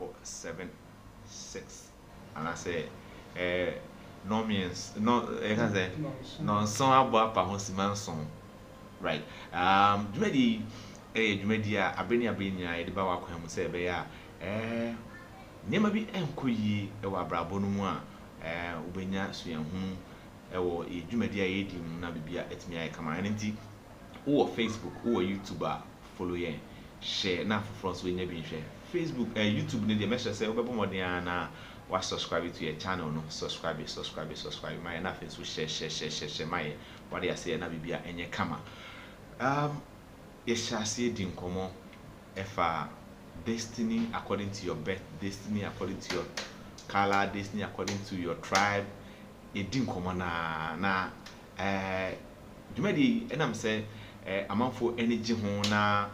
about 7-6, and I say no means no I can say no son about Pahosiman song, right? Jumedi Jumedia Abenia Ediba Wakwam say beya Nema bi enko yi e wa brabo no mu a ubenya suahu e wo edwumadi a yedi mu na bibia etimi aye kama enti wo Facebook wo YouTube a follow yen share na for so enya bi nhwe Facebook YouTube ne de message say obebo modern na wa subscribe to your channel no subscribe my na Facebook share my what they say na bibia enye kama ye shase di nkomo efa destiny according to your birth, destiny according to your color, destiny according to your tribe. It didn't come on na you made and I'm say amount for energy hona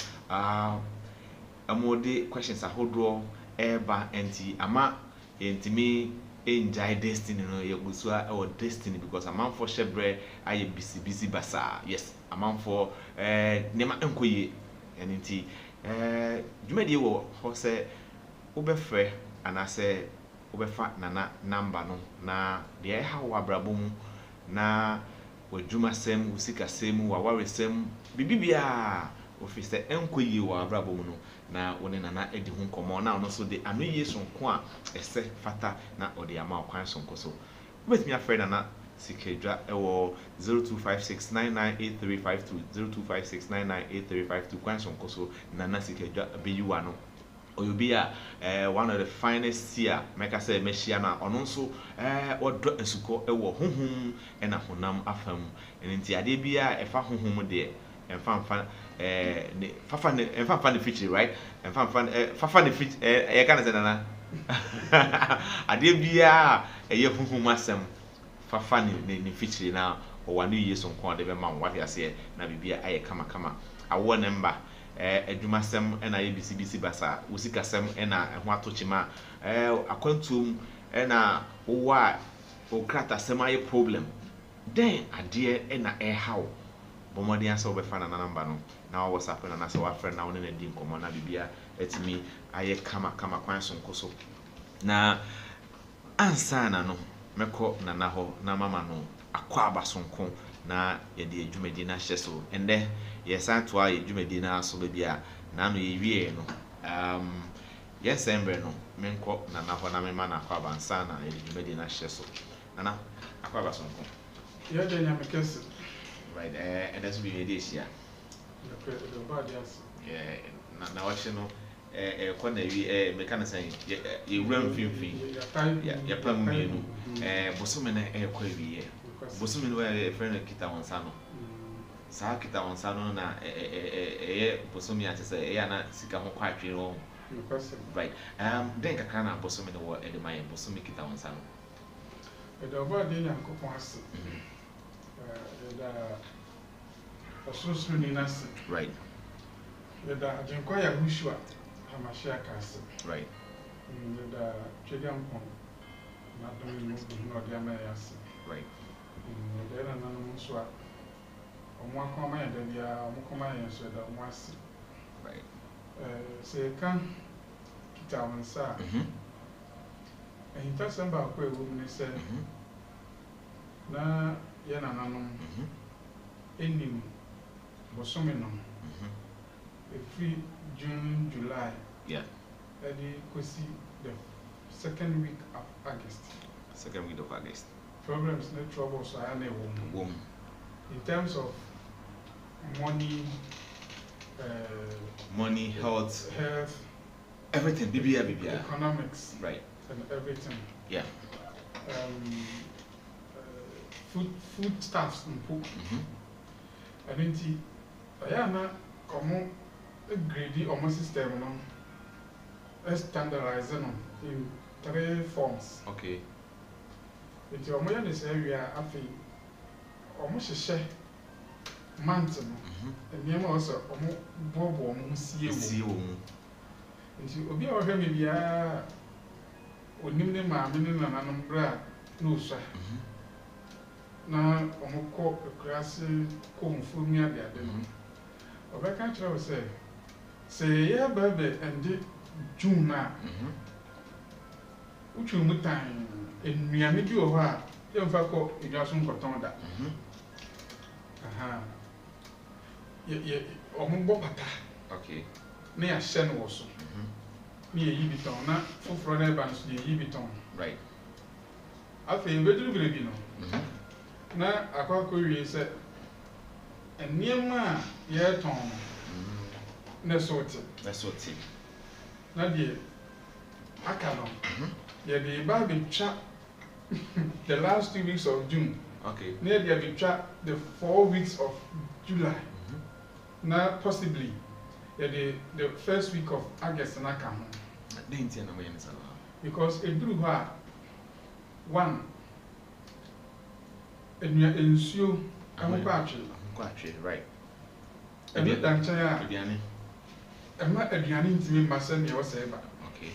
amode questions a whole draw eba enti ama enti me enjoy destiny no ye gusua or destiny because amount for shebre aye busy basa yes amount for nema enkoye enti Jumedi wo ho se obefre anase obefa nana number no na de ha wo abrabo mu na wadwuma sem usika sem wa ware sem bibibia ofise enkoyi wo abrabo mu no na woni nana edi ho nkomo na ono so de anoye sonko a ese fata na ode ama kwan sonko so obetimi afre nana Sikedra ewo 0256998352 0256998352 kwanson koso nana Sikedra beyiwa no oyobia one of the finest here make I say meshia na ono nso odo ensuko ewo honhom na honam afam enti ade bia efa honhom de emfa ne fafa ne feature right fafa ne feature e kana say nana ade bia eye honhom asem fafa ni feature na o wanu yeso nko de be ma what ya say na bibia aye kama awo number adwumasem na ye bisi basa wosikasem na ho atochima akwantum na wo a o krata sem aye problem then ade na how bomodi ansa obefa na number no na WhatsApp na say wa friend na woni na di nkomo na bibia etimi aye kama kwan so nkoso na ansa na no meko nana ho na mama no akwa abasonko na ye de adwumadi na hye so ende ye santo a adwumadi na so ba bia na no ye wie no ye sembre no menko nana ho na mema na akwa abansa na ye adwumadi na hye so nana akwa abasonko ye de nya mekese right and that's be this year the bad yes na wache no kwa na wi meka na san ye wura mfimfin ya plan mienu bosome na kwa wi bosome no e friend kita wonsa no sa kita wonsa no na bosome ya tse ya na sika ho kwa atwe no right then kakra na bosome no wo de man bosome kita wonsa no the bad dey yankopon ase da osusu ni nase right da ajenkwa ya bushua Hamashia Castle. Right. The Chigampon, not doing no Diamayas. Right. Then another swap. On one command, and the Mokoma said that once. Right. Say, come, Kitawan, sir. And he tells them about where women said, na Yananum, Enim, Bosominum, a free June, July. Yeah. Eddie Kosi, the second week of August. Second week of August. Problems, no troubles, I am a woman. In terms of money, money, health, everything, economics, right, and everything. Yeah. Food stuffs and book. And then, I am common greedy or system standardizing in 3 forms. Okay. It's your money in this area, I feel almost a share mountain, and you also bobo see you. And you will be our maybe a would name them a minute and an umbrella, no, sir. Now, Omoko, a grassy comb for me at the other. Or I can't say, yeah, baby, and did June now. uchu mutan enuane bi wo ha yemfa ko edwa so nkoton da aha ye ombo pata okay na ya hye no wo so na ye yi biton na foforo na ba so ye yi biton right afa yebeduru grebi no na akwa wie se eniema ye ton na sorti na die aka no ye be ba betwa the last 2 weeks of June okay na dia betwa the 4 weeks of July na possibly the first week of August na ka ho na we yen sala because eduru ho a one ensuo ahokwa atwe right ebi danchan a aduane ema aduane ntimi mbasa ne wo se ba okay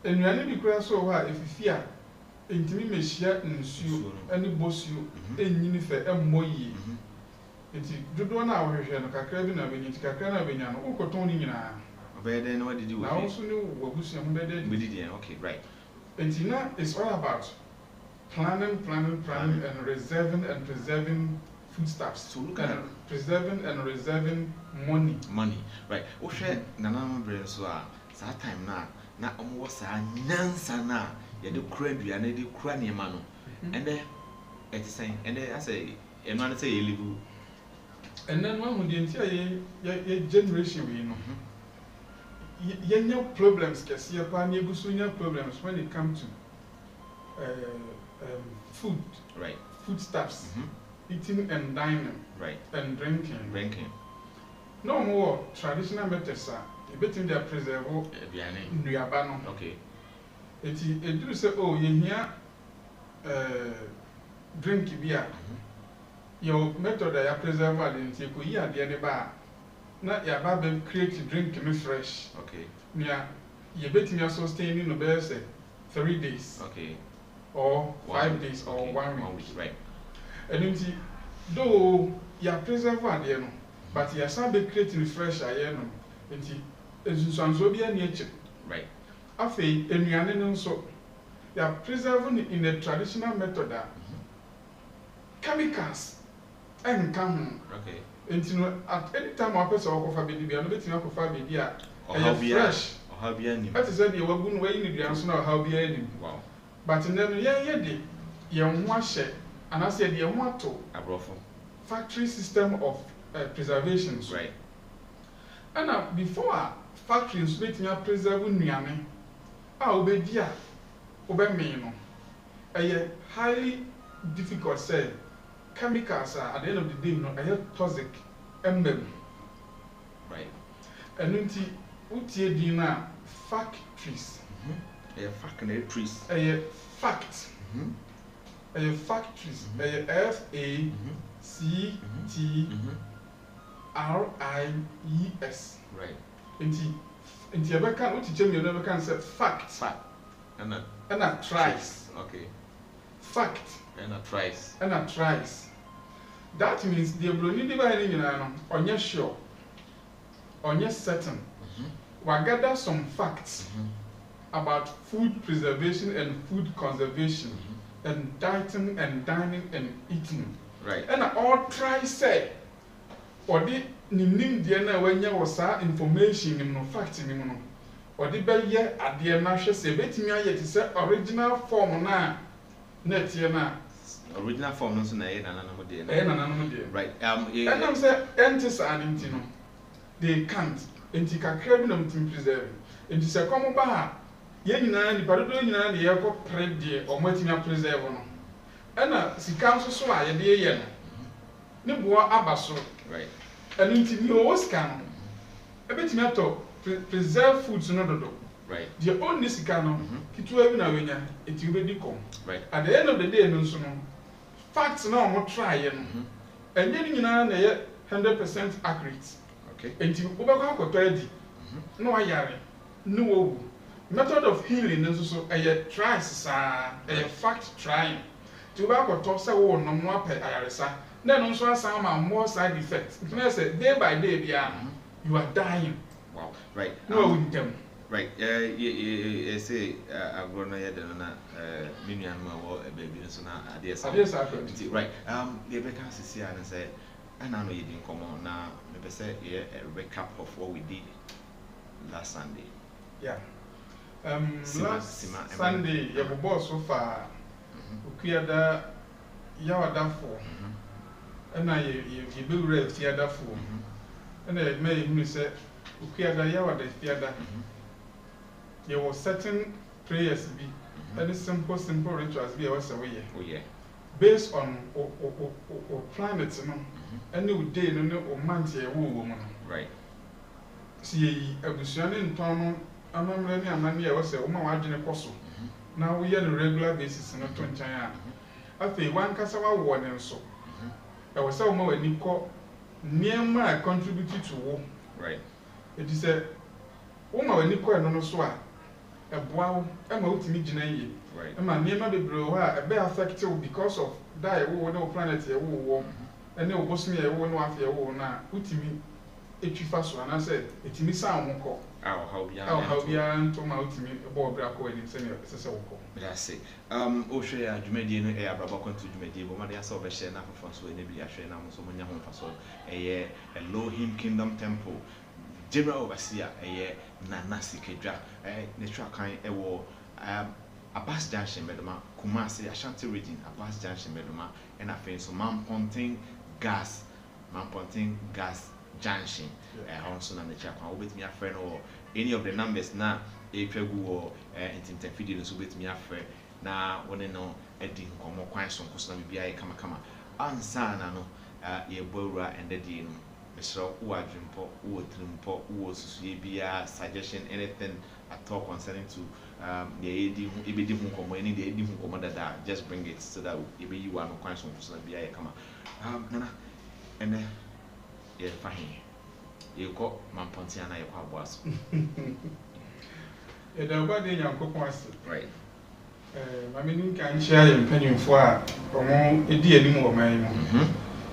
enuane bi kura so ho a efifi a ntimi mehia nsuo ani bosuo enyini fe emmoyi enti dodo na wohwehwe no kakra bi na benyi kakra na benya no ukoton ni nyina obede na wadidi wo na wo so ni wabusu ho bede okay right enti na it's all about planning and reserving and preserving foodstuffs. So look at preserving and reserving money. Right. Ohwe nana bre so a sa time na omo wo sa nyansa na ye de kura duane de kura niema no. And then it is saying and then I say eno an say ye live. And then one hu de ntia ye generation we no. Ye nya problems kese ye pa na egusu nya problems when it comes to food, right? Foodstuffs, eating and dining, right? And drinking. No more traditional methods are. You better they preserve nuyaba no. Okay. Eti do say oh you hear drink beer. Your method that you preserve and you could hear the other bar. Na ya ba be create drink me fresh. Okay. Nia you better me sustain no be say 3 days. Okay. Or 5 days or 1 week. Right. And then, though you are preserved, but you are some creating fresh iron. And it's so be a nature. Right. After a so you are preserving in the traditional method. Chemicals and come. Okay. And at any time, I person or coffee baby, I'm betting a coffee baby. Fresh. Or how be any. That is that you were going way in the answer how be any. Wow. But in the year, you wash it, and I said, you want to factory system of preservation. Right. And before factories making a preserve Niame, I obey dear, obey me, a highly difficult say. Chemicals are at the end of the day, no, a toxic emblem. Right. And uti dina factories. A factory trees. A fact. A factories. A FACTRIES. Right. Inti ever can uti jam you never can say fact. Fact. And a tries. Okay. Fact. And a tries. And a tries. That means the brony dividing on your sure. On your certain. We gather some facts. About food preservation and food conservation and dieting and dining and eating. Right. And I all try say, or the nim diana when you was information in no fact in no, or the bell year at the nasha say, bet me I yet say original form na net yana. Original form no so na e na right. And I'm say entes and intino. They can't. Enti kakra bi na mtim preserve. Enti se komo ba ye nyina ni padodo nyina ne ye ko prede o matimi preserve no ena sika nso so a ye de ye no ne bo abaso right enu ntimi o sika no ebetimi ato preserve foods no dodo right the only sika no kitwa bi na wenya eti obedi kom right at the end of the day no nso no facts na o mo try ye no enye ni nyina na ye 100% accurate okay enti obekwa akoto adi no ayare no wo method of healing is also a tries a fact trying to back or talk say oh no more per ayaresa then also some more side effects it means say day by day you are dying wow right no with them Right. You say I've grown a head and many animal baby so now right. The Rebecca see and say and I know you didn't come on now maybe say a recap of what we did last Sunday. Yeah. Last Sunday you boss so far Ukiada Yawada for and I you build red theater for and I made me say Ukiada Yawada theater. There were certain prayers be any simple rituals be also away. Oh yeah. Based on planets, any day no or month a woman. Right. See a busian in town, a man was a woman watching a postal. Now we are on a regular basis in a 20 years. I think one Cassava warning so. I was so more Nico near my contributed to war. Right. It is a woman when Nico and no swat. A bow, I'm out to meet Jenny. Right. And my name of the brew, a bear affected because of die, no planet, a war, and no was me a one off your war now. Put me a chief fast one. I said, it's me sound call. How be I to my ultimate board black way in senior. But I say, Oshia, Jumedian, a Brabacon to Jumedi, but Maria saw a share enough for so maybe I share now so many home for so a Elohim Kingdom Temple. General overseer, Nanasi Kedra, natural kind, a war, Abbas Junction, Medoma, Kumasi, Ashanti region, Abbas Junction, Medoma, and I think so Mamponting Gas Junction, Honson and the Chapel with me a friend or any of the numbers now, a Pegu or Intimate with me a friend. Now, when you know, Edding or more quines on Kusami Bia Kama, Ansana, ye Bora and the Dean. Mr. Uadrimpo, Uotrimpo, Uosubia, suggestion, anything at all concerning to the AD, Ibidim Community, the Edim Commander, just bring it so that you are no question to be a comma. Nana, and then you're fine. You call Mampontiana, your was. The body young coupons, right? I mean, can share your opinion for a dear anymore, man.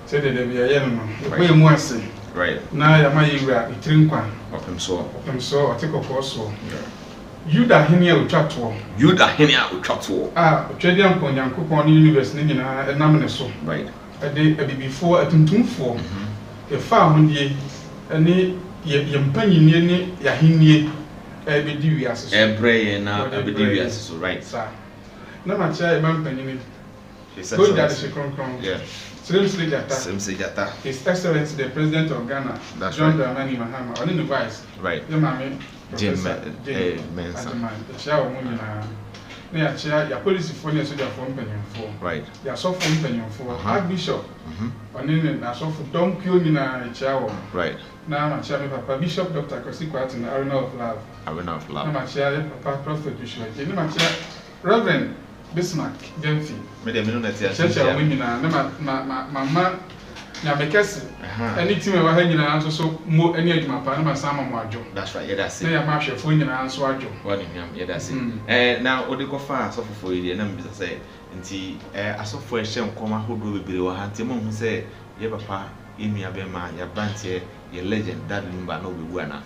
Said that there be a young man. We must say. Right. Now, I might drink one. Of him so. I take a course. You that him here with chat to. You that him here with chat to. Trading upon young coupon university in a nominal so. Right. A day before a tuntum for. A farm ye, any yampany near Yahini, a bedivias. A bray and a bedivias, so right, sir. No much I am penny. Good that is a concron. Yeah. His Excellency the President of Ghana, that's John Dramani Mahama, on the vice. Right. The mammy, Jim Mensa. The chair of Munina. They are chair, your policy for your soldier for pension for. Right. They are so for pension for Archbishop. On in a soft Dom Kunina chair. Right. Now, my chair, Papa Bishop Dr. Kosikwat in the Arena of Love. Arena of Love. My chair, Papa Prophet Bishop. My chair, Reverend. Bismarck, Genfi. Church of women, Mamma, Nabekasi, anything over hanging answer so more any of my Panama Sama Majo. That's right, yeah, that's it. I am Marshall for you and Swajo. What in him, yeah, that's it. Now, Odiko Far, so for you, and I'm say, and see, I saw for a shame, Coma, who will be or Hantimon, who say, Ye Papa, Imi Abema, your banty, your legend, that Limba no be winner.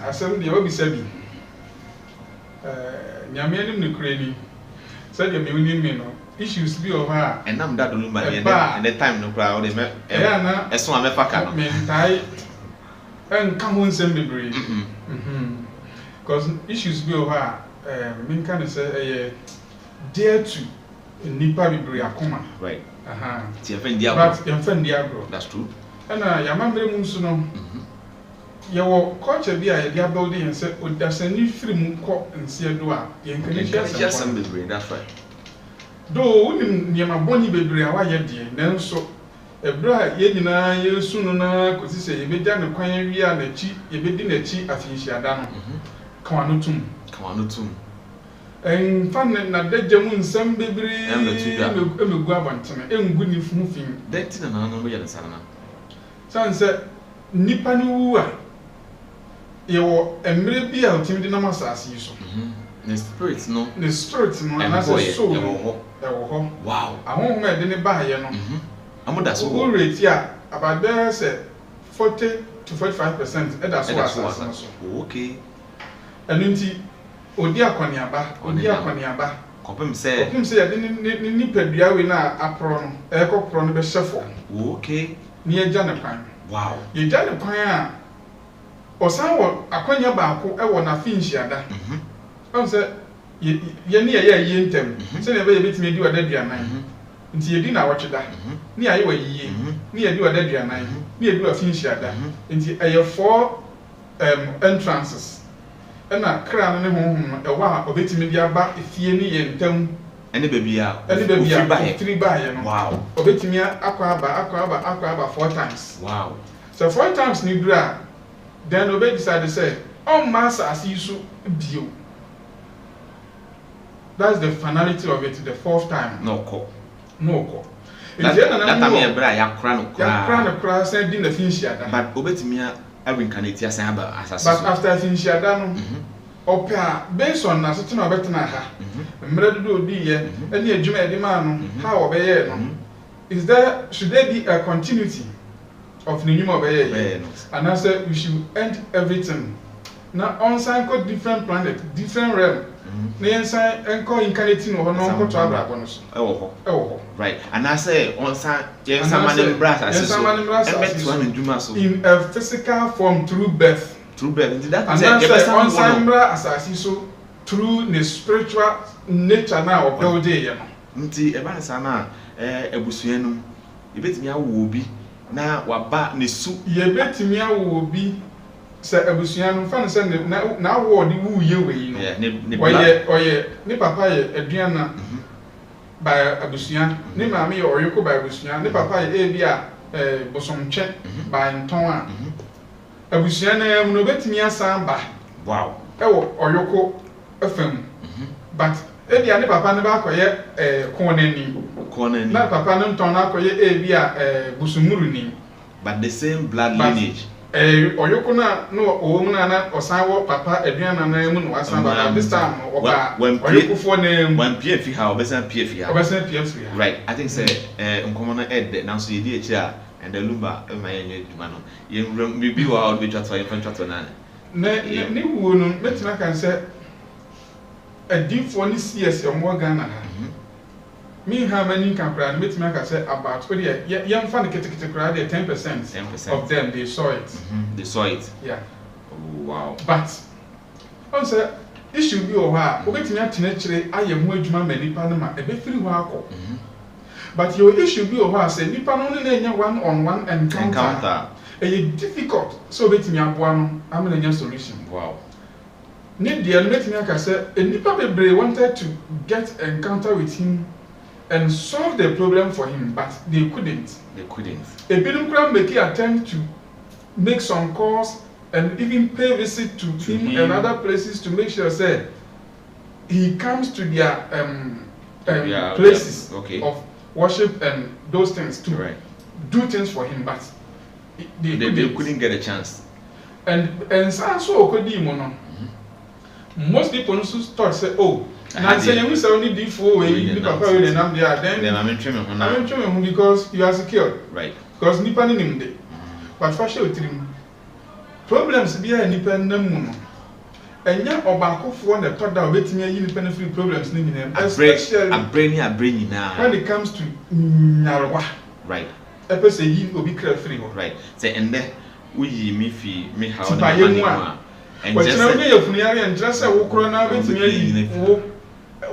I said the Obi Sebi. Yamian Nukreni. Said you mean issues be of her, and I'm that only by the time no crowd, as soon as I fuck and come on, send me breed. Because issues be of her, mean kind of say, dare to Nipa be a coma. Right. But that's true. And I remember Munsuno. Your culture be a building and said, oh, there's a new film called and see a door. Just some baby, that's right. Though, near my bonny baby, I want you, then so a bra, yet you sooner could say, you be done a quiet year and a cheap, you be dinner cheap, I think she had done. Come on, tomb. And fun and a dead Jamun, some baby, and the Guavan, and good if moving. That's another son. Son said, Nipanua. You a maybe a timid number as you so. The spirits no, and as a soul. Wow, I won't make any buy, you know. I'm that's all rate, yeah, about there said 40 to 45%, and that's what I was. Okay, nti odi akwaniaba kopem say ni nipadua we na apro no ekopro no be hyefo okay ni agya ne kwan wow ye gya ne kwan a osan wo akwanya baako e wo na finhyiada on say ye ne ye ntem se ne be ye betime di wada duanan nti ye di na wotweda ni aye wa yiye ni ye di wada duanan ni ye di wa finhyiada nti eye 4 entrances ena kra no ne honhom e wa obetime di aba efie ni ye ntam ene bebia three bae no wow obetime akwa 4 times wow so 4 times ni dura then obe decide say on mass as you bio. That's the finality of it, the 4th time. No call. That time you bra ya kra send in the finhyiada. But obetimia reincarnate ya san ba asase. But after finhyiada no opa based on na setena obetena ha. Mra do odi ye ene adwuma ede ma no how obeye no. Should there be a continuity of the new obeye? And I said we should end everything. Now on sign called different planet, different realm. Na yensan enko incarnate no no nko to abrabo no so ewo right and I say on san yensan manem brass as so in a physical form through birth that is on san bra asasi so through the spiritual nature now of build dey no nti e ba san na ebusua no ebetimi awo obi na waba ne su ye betimi awo obi se abusua no fa no se na award wu ye we no oye ni papa ye aduana ba abusua ni maami ye oyeko ba abusua ni papa ye e bia bosomtwe ba nton a abusua na mu no betimi asan ba wow ewo oyeko afam but e bia ni papa ne ba koye konani na papa no nton na koye e bia busumuru ni but the same blood lineage oyoko no owo na osanwo papa aduana na mu no asan ba this time oba oyoko fo na when pf ha obesan pf ha right I think say nkomo na ed na so yedi echi a and the lumba ma yenye duma no ye bibi wa o be twatwa ye na ni wo no metina kan say adifo ni cs omo Ghana ha me how many can brand metima can say about what yam fan ketekete kra dey 10% of them they saw it yeah wow but on say issue bi o ha obetimi atena kire ayemu adwuma manipa na ma ebe firi ho akọ but your issue bi o ha say nipa no na enya one on one encounter difficult so obetimi aboa no am na enya solution wow need the metimi can say nipa bebre wanted to get encounter with him and solve the problem for him, but they couldn't. A Bidum make an attempt to make some calls and even pay visit to him and other places to make sure say he comes to their places of worship and those things to do things for him, but they couldn't get a chance. And so most people also thought say, oh. And I say you say only D4 way you papa we dem there then I'm in because you are secured right because nipa ni nim de but fashion otrim problems bi a nipa nam mu no enya obakofo na toda obetimi ayi nipa na free problems ni nyina especially abreni na when it comes to nyarwa right epe say yi obi kra free right say ende uyi mi fi mi ha on the and just say you funyare and just say wo kro na obetimi ayi wo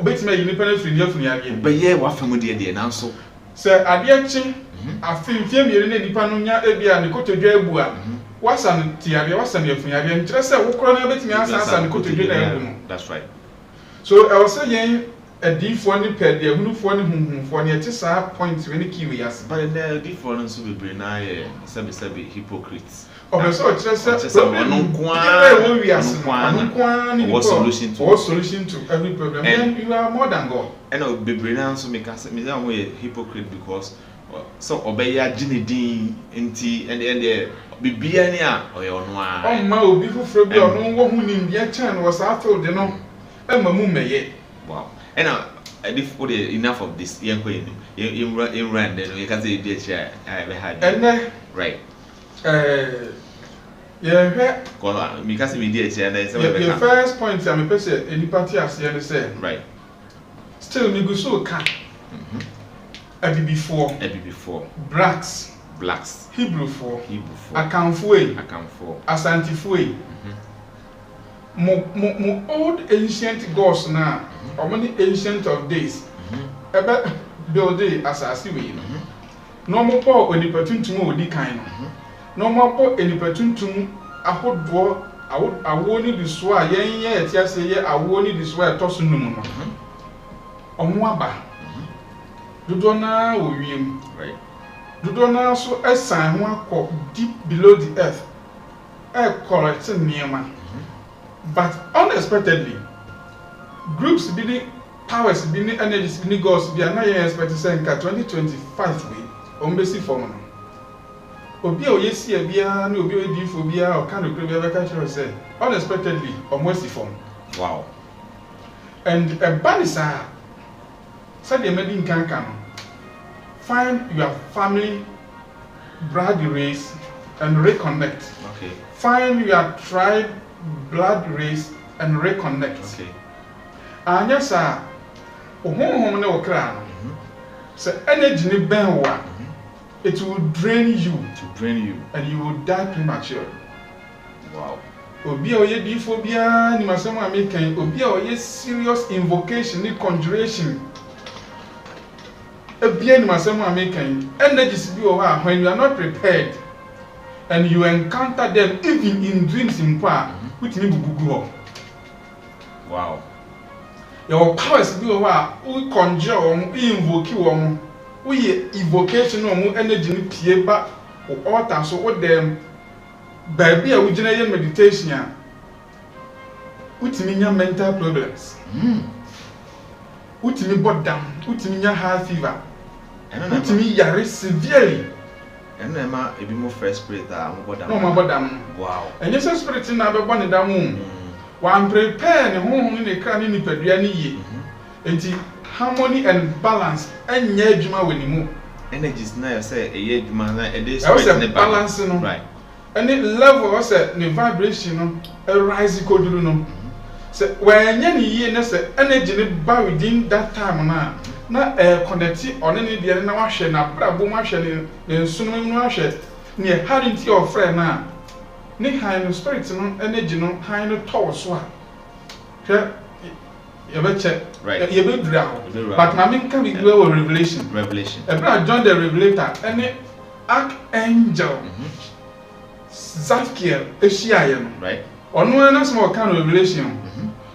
obetimi ayi nipa na free dia funyare be ye wa famu de na so say ade chi afimfie miere na nipa no nya ebia ne kotodwa ebu a wasan tiare wasan yafunyare ntre say wo kro na betimi asa ne kotodwa na ebu no that's right so I was saying a D4 ni per de hunufo ni hunhunfo ni eti sa point we ni kiwi yas but the D4 no so be na ye sabi hypocrites so tre say what solution to every problem and you are more than God and be na so make us me say we hypocrite because so obey ya ginidin enti and bibia ni a oye ono a ma obi fufuro bi ono wo hu ni bia chan was after de no e ma mu meye wow and if enough of this yenko in run then you can say dey share I had and right Yeah, because media and the first point I'm a person any party as you say. Right. Still me go so can. Ebi before. Blacks. Hebrew for. Akamfue. Asantifue. Mo old ancient gods na, or many ancient of days. Ebe build asasi we. No more po onipatuntum odi kan no. No more po onipatuntum ahodwo awo ni diso a yen ye etiase ye awo ni diso a etoso num no. Omo aba. Dodo na owiem. Right. Dodo na so esan ho akọ deep below the earth. Correct niema. But unexpectedly, groups be powers be energies be gods be na yen expect say nka 2025 we ombesi form no. Obi o yesi e bia na obi o di fo bia o kan okre bia ka sure say unexpectedly omosi form. Wow. And a banisa said the medin can find your family blood race and reconnect. Okay. Find your tribe blood race and reconnect. Okay. And yes, sir. Ohun na okra no. So energy ni ben wa. It will drain you. And you will die prematurely. Wow. Obi o ye difo bia ni masemo amekan obi o ye serious invocation ni conjuration. Ebia ni masemo amekan energies bi o ha when you are not prepared and you encounter them even in dreams in pa which mean bubugu ho. Wow. Your powers bi o ha we conjure o invoke wo we evocation o mo energy ni pie ba o altar so o dem baby a wugina ye meditation a utimi nya mental problems. Utimi bodam, utimi nya high fever. Utimi yare severely. And Emma ebi mo fresh spirit a mo bodam. No mo bodam. Wow. And yes spirit na be bone da mu. Wan prepare ne honhom ne kra ne nipadua ne ye. Enti harmony and balance enya adwuma wani mu. Energies na say eye adwuma na e dey spirit ne balance no. Right. Any level was a vibration no a rise koduru no. So when ye na say energy ne ba within that time na connect on any dia na wa hwe na brabo ma hwe ne nsunu no ahwe ne harity of friend na ne high no spirit no energy no high no to so a hwe ye be check right ye be dura but na me can be go revelation ebra John the Revelator any archangel Zadkiel Eshiaye no right ono na small kind of revelation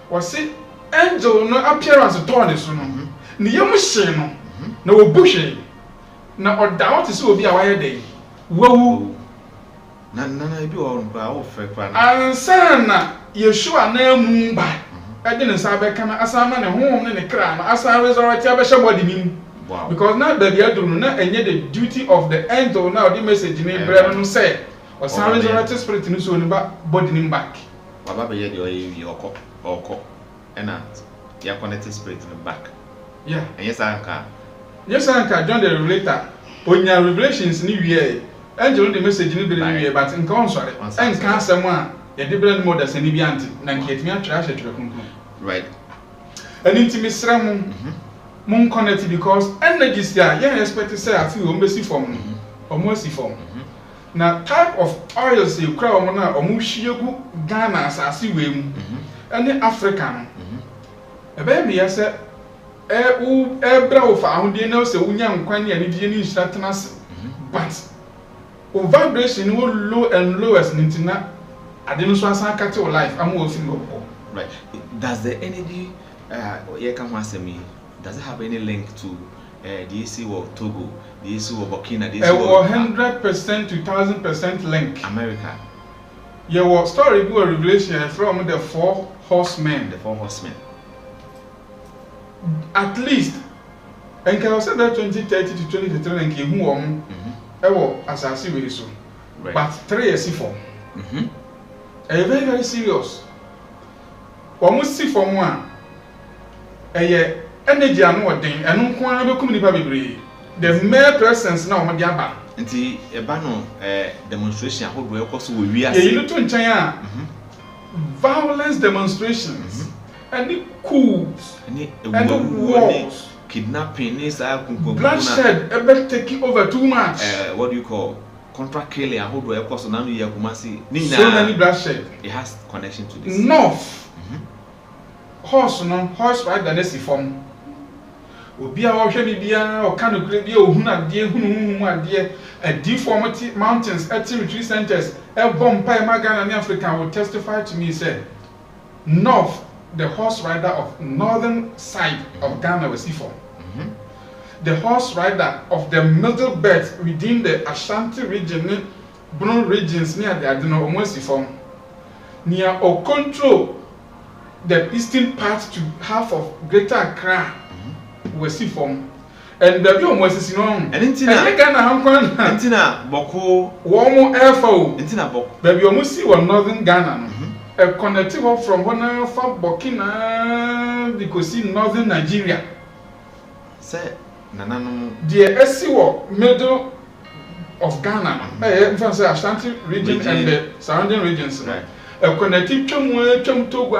was say angel no appearance to so no ne yam hye no na obuhwe na oda what is obi a waye dey wawu na ebi o ba wo fe kwa na ansana Yeshua na mu ba ade ne sa be kana asama ne honhom ne kra na asa resurrect abehye body nim. Wow. Because now that the aduru na enye the duty of the angel now the message ni bre no say or some resurrected spirit ni so ni ba body nim back. Baba be ye de oyi oko ena ya connected spirit ni back. Yeah. And yes anka John the Revelator onya revelations ni wie angel the message ni bre ni wie but nka on sore enka asem a ye de bre ni mo da sani bi anti na nke timi atwa ahye twa kunkun. Right. And intimi sra mun connect because energies there you expect to say I feel ombesi form omosi form. Na type of oils you cry omo na omo hwiegu Ghana asase we mu ene Africa no ebe me yase bra wo fa ahode na se wunya nkwan ne anidie ni nhyiratenase but o vibration wo low and lowest nintina ade no so asan kate o life am wo fi go. Right. Does the energy does it have any link to the issue of Togo, the issue of Burkina, the issue of 100% to 1000% link. America? Yeah, what story go revelation from the four horsemen. The four horsemen. At least, and can I say that 2030 to 2033 and who ewo asasi we so. But 3 years for. Very very serious. Almost see from one. Energy anu odin enu nko an be kum nipa bebre the mere presence na omo dia ba nti eba no demonstration ahodo ekoso wo wi ase ye yi to nchen a violence demonstrations any coups any wars kidnapping is bloodshed ever taking over too much what do you call contract killing ahodo ekoso na no ye Kumasi so many bloodshed it has connection to this north horse rider na si form obi a wo hwe ni bia o ka no kure bia ohun ade hunu ade a deformity mountains at retreat centers a bomb pa Ghana and Africa will testify to me say north the horse rider of northern side of Ghana was form the horse rider of the middle belt within the Ashanti region Bruno regions near the Adeno almost form near or control the eastern part to half of Greater Accra was form and the biom was no and intina Ghana hankwan intina boko warm airflow intina boko baby almost see one northern Ghana a connective from one from Burkina because see northern Nigeria say nanano the SCO middle of Ghana say Ashanti region and the surrounding regions right a connective chum Togo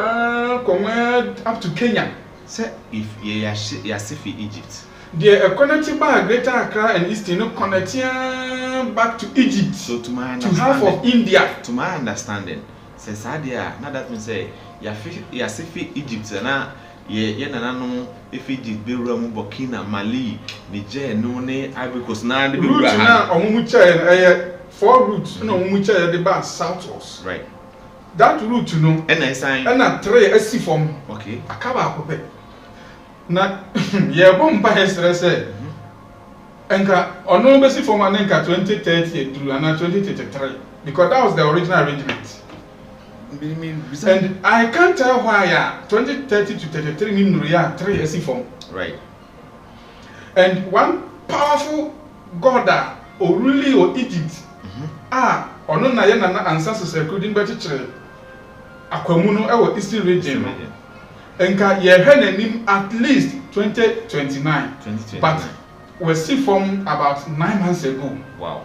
up to Kenya say if ye Yasifi Egypt the connecting by Greater Accra and Eastern connecting back to Egypt so to my to half of India to my understanding say sadia now that means say Yasifi Egypt na ye nanano if Egypt be rum Burkina Mali Niger no ne Ivory Coast na de be route na omumu chair four routes na omumu chair the back southwards right that route no and I sign and a three AC form okay akaba akope na ye bomb pa hesere say enka ono be si form anenka 2030 through and 2033 because that was the original arrangement and I can't tell why 2030 to 33 mean real 3 AC form right and one powerful god or really or Egypt ono na ye na ancestors including betichere akwamu no e wo eastern region enka ye hwe nanim at least 2029 but we see from about 9 months ago wow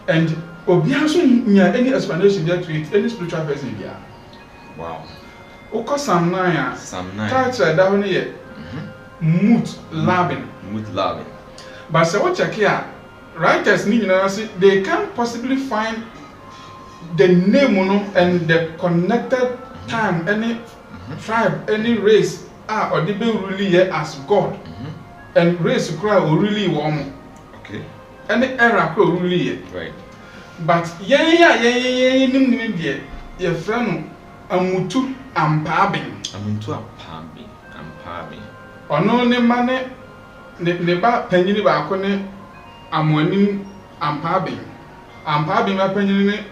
and obi aso nya any explanation there to it any spiritual person bia wow oko Psalm 9 Psalm 9 title da ho ne ye mut labin but say what check here writers ni nyina say they can't possibly find the name and the connected time any tribe any race or they be really here as God and race cry or really warm okay any era cry really here right but yeah nim there your friend amutu ampabin ono ne mane ne ba panyini ba ko ne amwanim ampabin ma panyini ne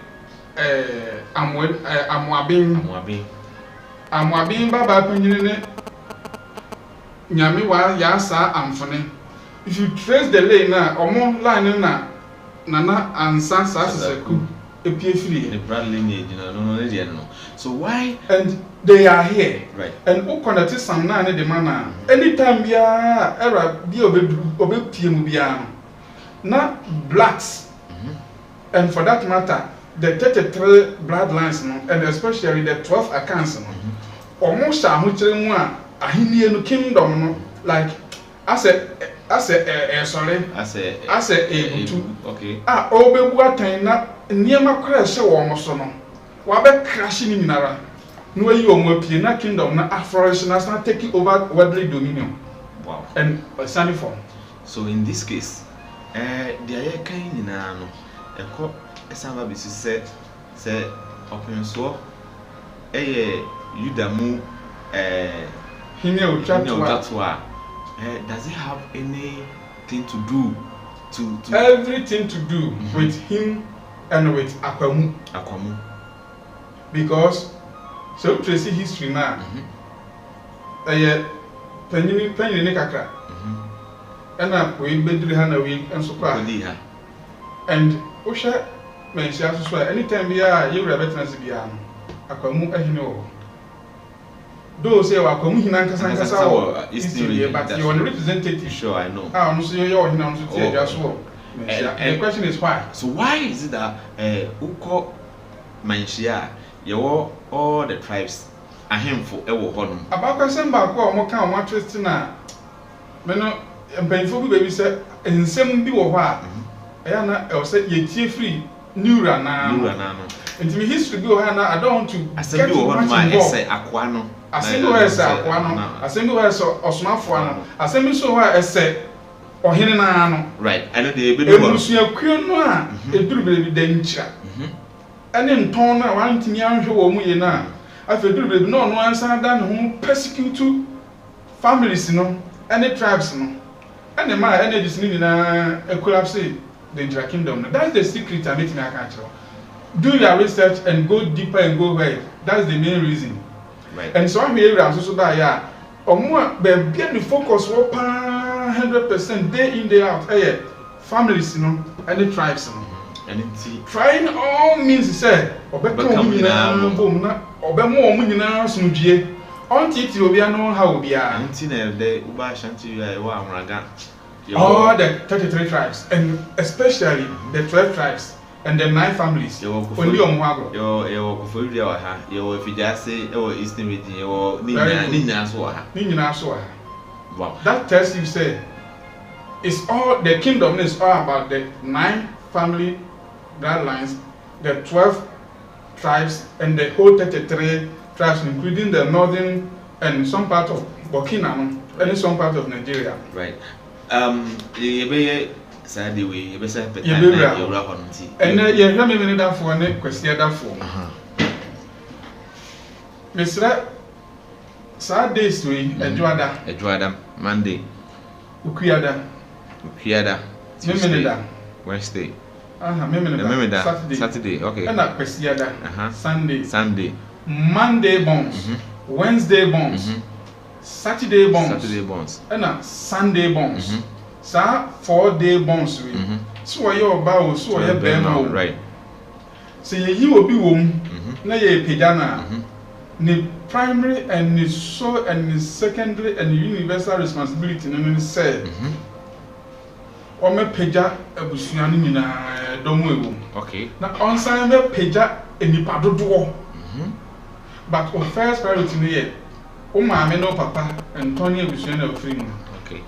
amwabin ba panyini ne nyame wa ya sa amfone if you trace the lane na omo line na ansa sa seseku epiefili the brand lineage no so why and they are here right and who connect Psalm 9 the man anytime bia era bi obepie mu bia na blacks and for that matter the 33 bloodlines no and especially the 12 accounts no almost ahukire mu a ahenie no kingdom no like as a ebutu okay obebu atan na niema kora hye wo mo so no wa be crash ni nyinara no ayi o mo apie na kingdom na flourish na start taking over worldly dominion wow and standing for so in this case the aye kan nyina no eko esamba bi se openso yudamu hinya utwatwa does it have anything to do to everything to do with him and with Akwamu because so trace history now penny ne kakra and we bedri ha na we enso kwa and osha mention so anytime bia you revetness bia Akwamu ahine wo though say Akwamu hina nkasa wo history but you are representative sure I know no so you hina so tie just wo The question is why. So why is it that Uko Manshia, all the tribes are handful ewo honum? About question back or more can watch it now. Meno painful baby said, and some be or what? I said, ye free new rana. And to me, history go, Hannah, I don't want to. I said, you want my essay, Aquano. I said, no, as Aquano. I said, no, as Osmafuano. I said, me so I said, or Hinana. Right, and the Lucia Quinoa, a good baby danger. And in Tona, one thing young who are moving now. I feel good, no one side than whom persecute two families, and the tribes, and the my energies needing a collapse, the Intra Kingdom. That's the secret I make me a catcher. Do your research and go deeper and go wide. That's the main reason. Right. And so I'm here also that yeah. Or more be focus 100% day in day out. Families, and the tribes, and trying all means say or better boom or be more money now some G. Until it will be know how we are. Until the Uba Shanti all the 33 tribes and especially the 12 tribes. And the 9 families. Only on Wago. Your Furia, your Fijase, your Eastern Region, your Nina Soa. Wow. That tells you, say, it's all the kingdom is all about the 9 family bloodlines, the 12 tribes, and the whole 33 tribes, including the northern and some part of Burkina and some part of Nigeria. Right. Sadly, we have a and you have a minute for a question that for Mr. Saturdays, we Edwada, Monday, Ukiada, Wednesday, Saturday, okay, and that Questiada, Sunday, Monday bones, Wednesday bones, Saturday bones, and a Sunday bones. Sa 4-day bonds we. So why your bow so I have right. So you will be womb, na ye pejana. The primary and the so and the secondary and the universal responsibility no say. O me peja abusuani nyina domo. Okay. Na onsan me peja enipa dodo. But on first priority no ye. O ma me no papa and Tony abusuani ofri. Okay.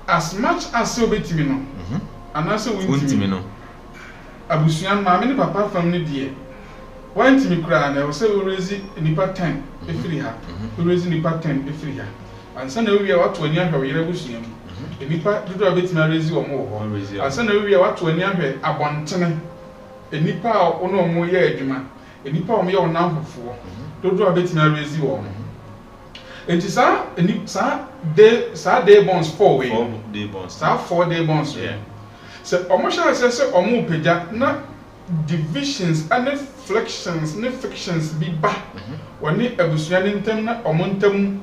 As much as so betimi no and also wintimi no abusuan ma me papa family die wantimi kura na we say we raise nipa 10 efiri ha we raise nipa 10 efiri ha ansa na we wato ani ahwe yere abusuan nipa dodo betimi raise wo mo ho ansa na we wato ani ahwe abontene nipa a ono mo ye adwuma nipa o mo ye onamfofo dodo betimi raise wo mo. And it's day bonds 4 way. 4-day bonds. 4-day bonds. Yeah. So almost I say omu peja na divisions and flexions, ne fictions be back. When the ebusuani ntem na omuntem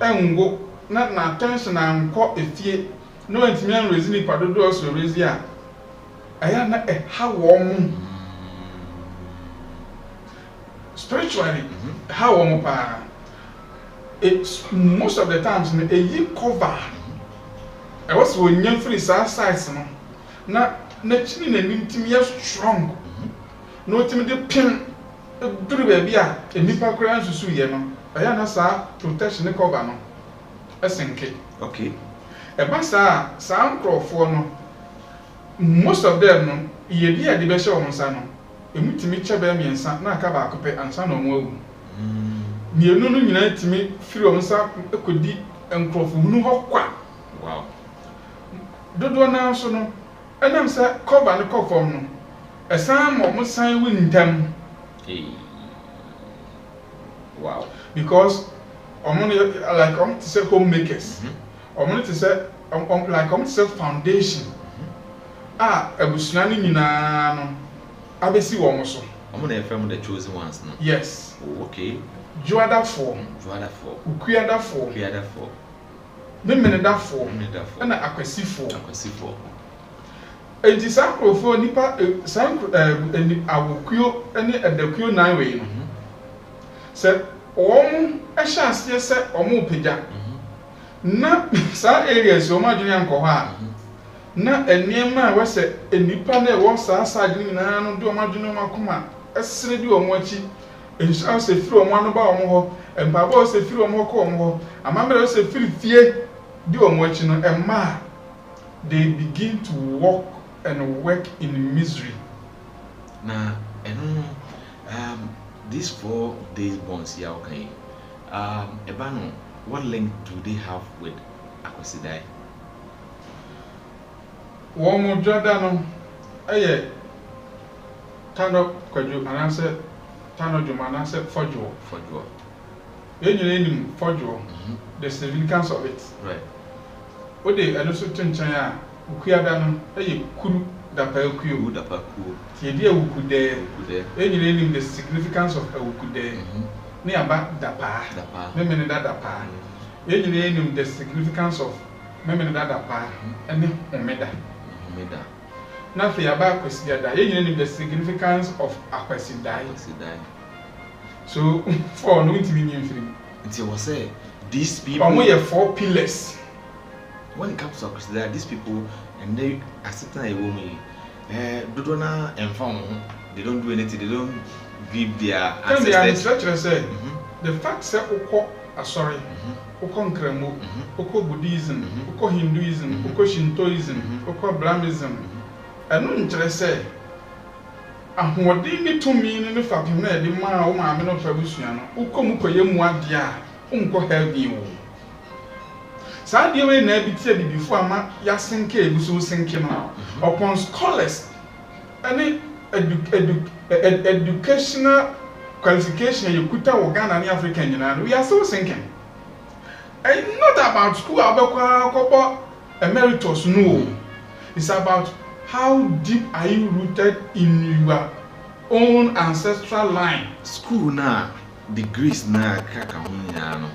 engo na attention and call efie no entimi raise ni padodo also raise ya. Aya na how warm spiritually how warm pa. It's most of the times a year cover. I was when young free size na chin and intimate strong. No timid pin do baby a nipa grand to sue yeno. I am protection cover no. A sink. Okay. A bassa sound crow for no. Most of them no ye dear the best on sano. A mutimicha baby and son na cover and son or more. Ni enu no nyina timi firi onsa ekodi enkrofo hunu hokwa. Wow. Dodo na so no enam se cover ne kofom no esan mo san wi ntam. Wow. Because like to say homemakers. To say like to say foundation. Ebusuna ni nyina no abesi wo mo so. Na FM the chosen ones no. Yes. Oh, okay. Juada 4. Ukuada 4. Memeneda 4. And Akwesi 4. And this for nipa and awukuo and the kuo 9 way. Say a chance yes say omo peja. Na sa areas o ma dwene anko ha. na enema we se enipa na wo saa side ni na no de o madwene makoma esere di o mo achi ensa se firi o mo anu ba o mo ho empaba o se firi o mo ko o mo ho amamere o se firi fie di o mo achi no emma they begin to walk and work in misery. Now, these 4 days bonds here, okay. Ebano, what link do they have with Akwasidai? One more Jordano, aye, Tano Kwaju, and I said, Tano Jumana said, Fojo. When you name Fojo, the significance of it. Right. What they also turn China, Ukuyadano, aye, Kuru. Dapaku, Tidia Ukude, any name the significance of a Ukude, near back Dapa, Memene Dapa, any name the significance of Memene Dapa, and Omeda. Nothing about Kwesiada, any name the significance of Akwasidai. So, for no intimidation, until was say, these people are 4 pillars. When it comes to Akwasidai, these people and they accept a woman. Dudona and found they don't do anything, they don't give their ancestors. The fact that Oko sorry, Oko Kremo, Oko Buddhism, Oko Hinduism, Oko Shintoism, Oko Brahminism, and no interest say, and what they need to mean in the fact that the man or mamma of Fabusiano, Oko Mukoyemwadia, Unko help you. Sadia we na bitia before ama yasenke ebuso senke no upon scholars any educational qualification you kuta wo Ghana and African nyina we are so sinking. And not about school abekwa kopo emeritus no. It's about how deep are you rooted in your own ancestral line. School na degrees na kaka ho nyina no.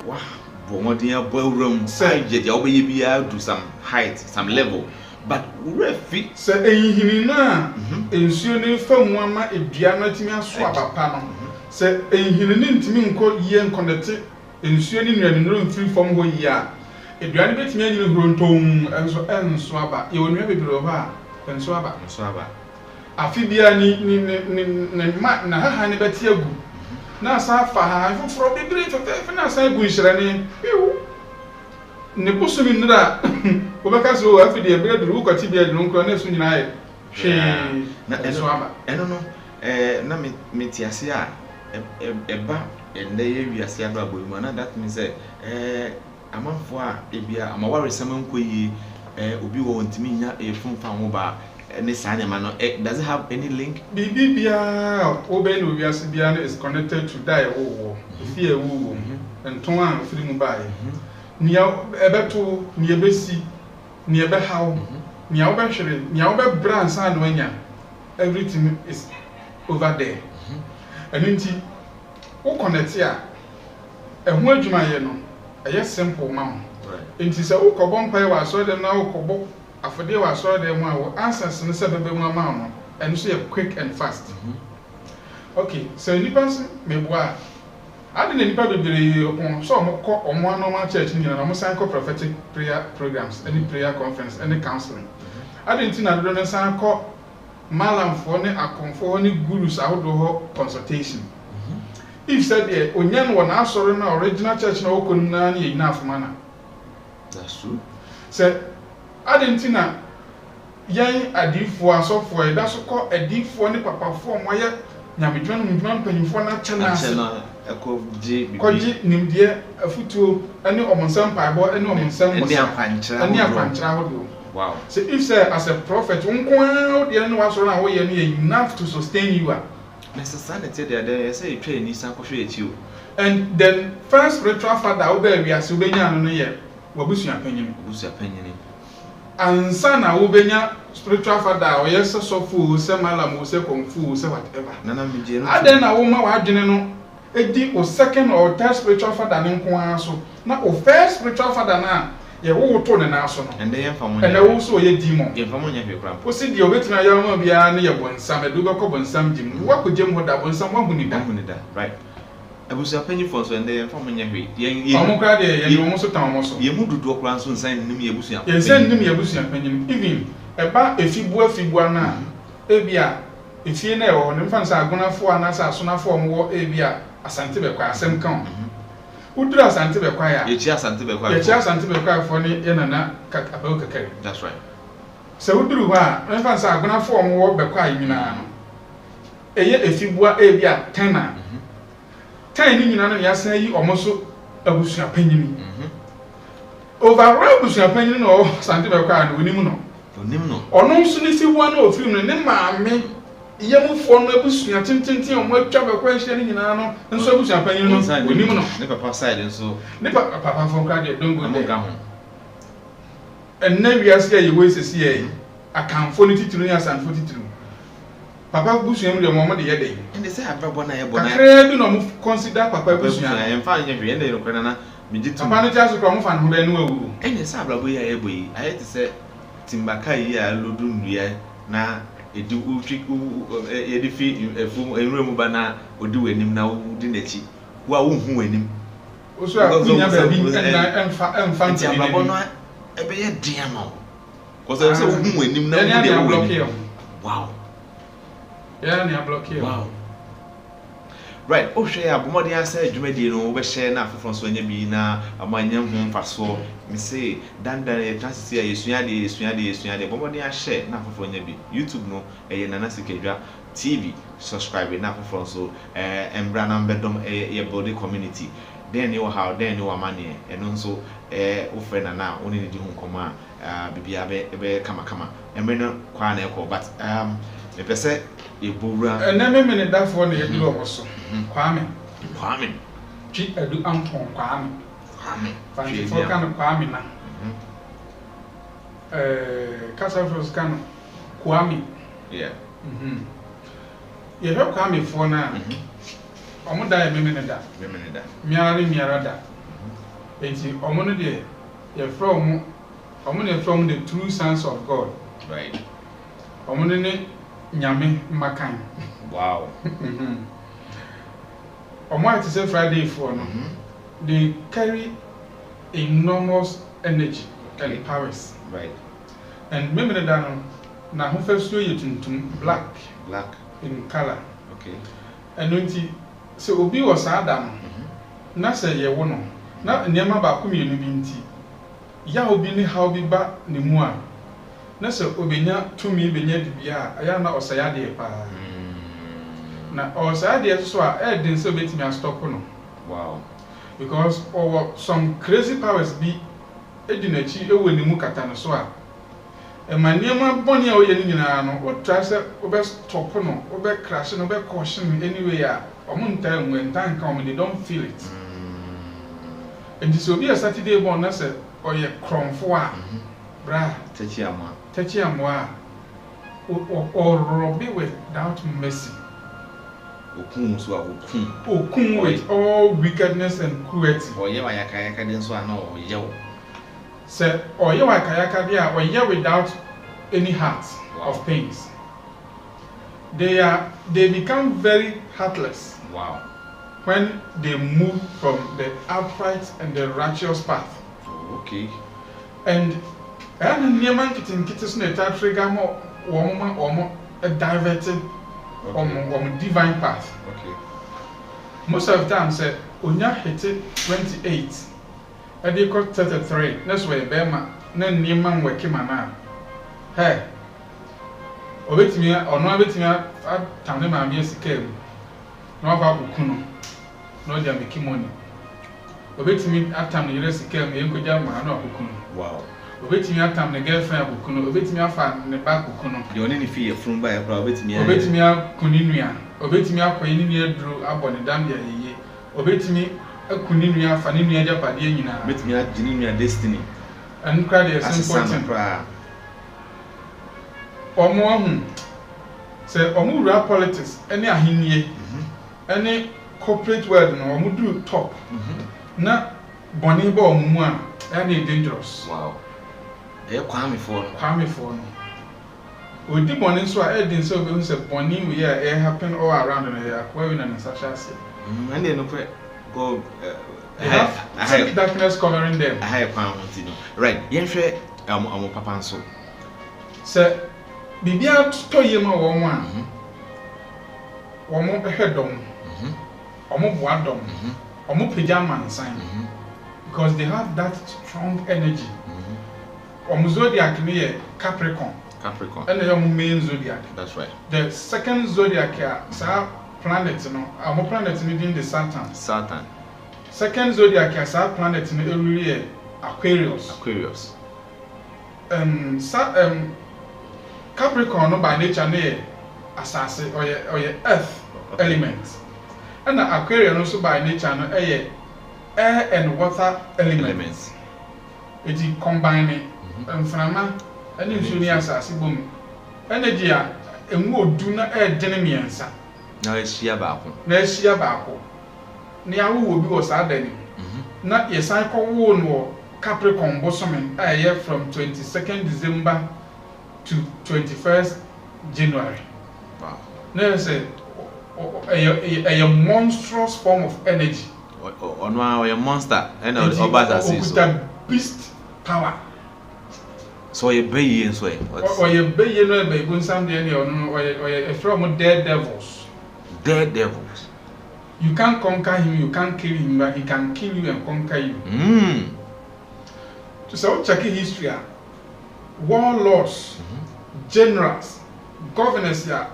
Wow. Bomodia ballroom say you do some height, some level, but refi say ehina ensuo ne fam ama edua na timi aso abapa no say ehina ne ntimi nko ye nkonnete ensuo ne nuanu no free from ho yi a edua ne betimi anyine hrontom enso aba ye onua bebere ho a enso aba afi bia ni ma na ha ne beti agu na sa fa ha fufuro bebere fefe na sa agu nhirane ne busumi ndra obeka so afi de ebere duru kwati bia duru nkro na so nyina ye hwe na enso aba eno no na metiase a eba ende ye wiase ado aboyima na that means amanfo a ebia amaware samanko yi obi wo ntimi nya efumfa ho ba ne sanyama no does it have any link? Bibia obe no wiase bia is connected to die wo fear wo enton a firi mu bae nia ebeto nia ebesi nia ebehaw nia obehwere nia obebra nsa no anya everything is over there and nti wo connect a ehu adwuma ye no eye simple ma ho nti se wo kɔbɔ mpai wa so dem na wo kɔbɔ afode wa so dem a wo answers no se bebe mu ama no and so quick and fast. Okay, so nipa meboa ade na nipa bebere on so mo normal church ni na mo san ko prophetic prayer programs, any prayer conference, any counseling. Ade nti na do na san ko malamfo ne akonfo ne gurus ahodo ho consultation. If said there onyan won asoro na original church na okonu na na yina afoma. That's true. Say ade nti na yan adifo asofo e da so ko adifo ne papafo mo ye nyamedwan mudwan panyimfo na chana ekoji nimdie afutuo ene omonsam paibo ene omonsam ene akwanchira hodo. Wow. So if say as a prophet unko de ne wasoro na wo ye ne enough to sustain you. Necessity there say you train ni san ko hwe echi o. And then first spiritual father oba wiase obenya no ye wabusuan panyin. Ansa na wobenya spiritual father o yes so fu se malam o se konfu se whatever nana meje no aden na wo ma wadwene no edi o second or third spiritual father ne nko aso na o first spiritual father na ye wo to ne na aso no ende ye mfa mo ene wo so ye demon ye mfa mo nya hwe kram o si di obetuna ya ma bia ne ye bonsam edu be ko bonsam jim wa ko jem ho da bonsam wa huni da right Abusia penny for so and then from Yahi. Young crowd, you almost town also. You moved to do a class and send me Abusia. You send me Abusia penny, even about if you were Figuana, Abia, if you know, and infants are gonna for an answer sooner for war Abia, a Santibequa, same count. Who do a Santibequa? Your chairs Santibequa, your chairs Santibequa for any and a cat about a. That's right. So who do what? Infants are gonna form war Bequa, you know. A year if you were Abia, tenor. 10 in an say almost a bush opinion. Overall, bush opinion or Santibequa, we know. Or no sooner see one or few, and then mammy, young for no bush, tintin, and what trouble questioning in Anno, and so bush opinion, we know. Never pass side and so. Never papa from Cardiac, don't go down. And never yes, you waste a CA. I can't 42 years and 42. Papa Bush and your mama the other day. And they say, I do not consider Papa Bush and find every end of Granana. Me did to manage as a crumb fan who then will. And the Sabra, I had to say, Timbakai, Ludundia, na a do trick, a defeat, a fool, a room banana, or do him now, didn't it? Who win him? Also, and fancy a be a diamond. Because I was a woman when him now. Wow. Yeah, block here. Wow. Right. Oh, share. Bumadi answer. Jumedi no. We share na for France when you be na. Amanyam home faso. Me say. Dan transit here. Yesunyade. Bumadi share na for when you be. YouTube no. Nana Sikedra TV. Subscribe na for France so. Embra na bedom body community. Then you how. Then you money. And also offer na. Only need home koma. Bibia be kama. Embrana kwa na eko. But the person. And then a minute that for the do also. Kwame. Cheat a do Anton Kwame. Fancy for kind of Kwame now. Casafros can Kwame. Yeah. You have Kwame for now. Omo die minute that. Miarada. It's Omono de. You're from the true sons of God. Right. Omonene. Nyame Makan. Wow. On why to say Friday for no, they carry enormous energy and powers. Right. And remember that now who first show you to black in color. Okay. And when so Obi was Adam, na say ye wono, na nyama ba ku mienu bi nti. Ya Obi ni how bi ba ne mu a. Na so obenya tumi benya dibia aya na osaya de pa na osaya de so a edin so betimi stop no. Wow. Because some crazy powers be edinachi ewo ni mu kata no so a e maniema boni a oye ni nyina no o try say obe stop no obe crash no obe caution anyway a omunta enwenta nka om they don't feel it. And this will be a Saturday born na say oye kromfo a bra Techiamwa or Robbie without mercy. Okun with all wickedness and cruelty. Or Yawa Kayaka didn't know yo. Say, or Yawa Kayaka dia or ya without any heart of pains. They become very heartless. Wow. When they move from the upright and the righteous path. Okay. And Niaman Kittis Neta trigger more or a diverted divine path. Okay. Most of the time said Unya hit it 28. And they got 33. That's why Bema then Niaman were Kimana. Hey. Obey me or no bit me at Tanema Miesi came. No about Bukuno. No, they are making money. Obey me at time the rest came, Yankojam, no Bukuno. Wow. Obetimi atam ne girlfriend abukuno obetimi afa ne back bukuno de oni ne fie from ba ebra obetimi akuninua obetimi akoyi ni aduru abone dam ya yeye obetimi akuninua afa ne nua japade nyina obetimi agini nua destiny and cry the simple omo ahu say omo wura politics any ahinie any corporate world no omo do top na boni ba omo a any dangerous. Wow. Kwame for no. Odi boni so a edin so be say boni we happen all around in here where we na such as And then go have darkness covering them. I have found right. Yes, I'm papa so. Sir, Bibia to yema one. Omo ehedom. Omo boadom. Omo pajama sign. Because they have that strong energy. Omo zodiac near Capricorn. And the main zodiac. That's right. The second zodiac here, planet, our planet within the Saturn. Second zodiac here, planet in every year, Aquarius. Capricorn no by nature near assassin or your earth elements. And the Aquarius also by nature air and water elements. It is combining and and in Sunia Sassibum energy and would do not add Genemiansa. Now it's Shiabaco. Next year Baco. Near who will be was adding. Not a cycle wound or Capricorn bosomin a year from 22nd December to 21st January. Wow. There's a monstrous form of energy. On one a monster and a beast power. So you bay and sway. Or you bay you know by something or from dead devils. Dead devils. You can't conquer him, you can't kill him, but he can kill you and conquer you. So check history. Warlords, generals, governors here,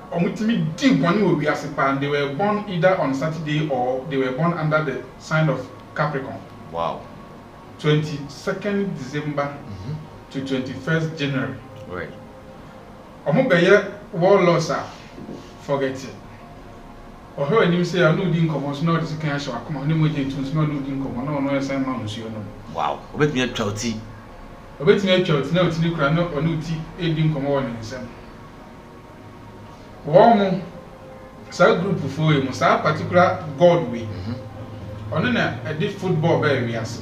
deep one will be as a pan. They were born either on Saturday or they were born under the sign of Capricorn. Wow. 22nd December to 21st January. Right. Omobeye warlords are forget it. Or how you say I know the income, no, this can show. Come on, no more gentles, no income, no, same mountains, you know. Wow. Let me a chouty. Obey me a church, no, it's new crown, no, or no tea, aiding common in some. Warm, so group for him, so particular God way. On a deep football baby, yes.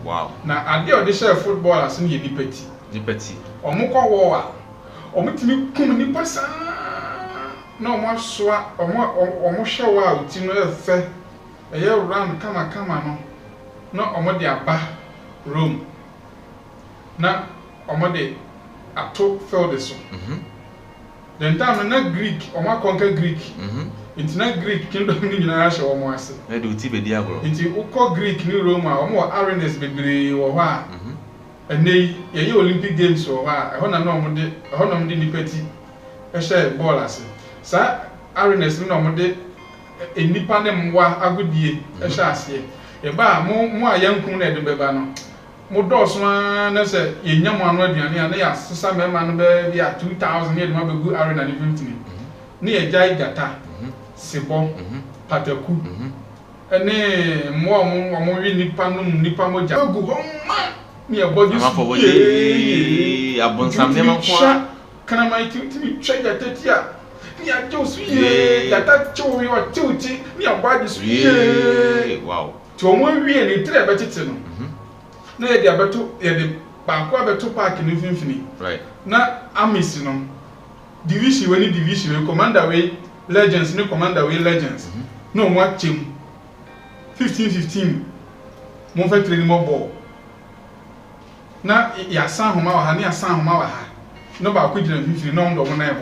Wow. Now, I did audition football as in the petty. The petty. Or Moko war. Or meet me come in person. No more swat or more show out in a fair. A year round, come on. No, or more their bar room. Now, or more day, I took fell this one. Then time not Greek or more conquer Greek. It's not Greek kingdom in Russia or more. I do Tibe Diago. It's Uko Greek New Roma or more Arenas baby or what. And they Olympic Games or what. I want to know the petty a share ball as Sir Arenas no more a nipanem wa a good year a shassie. A bar more young coon at the Bebano. Modos one as a young one, and they are some man be at 2,000 years, my good arena in near Jai Gata, Sibo, Pataku, and then more Nipamoja. Go home, near body for ye. Upon some name can I to me check that tetia? Near Joe's that show you are 2 near bodies. Wow. To a more really three about it. No, they are about to the park in Infinity. Right. Now, I'm missing division when division, commander way legends, no commander way legends. No more team 15-15. More training more ball. Now, ya san Homa, near San Homa. No, but quit and 50 no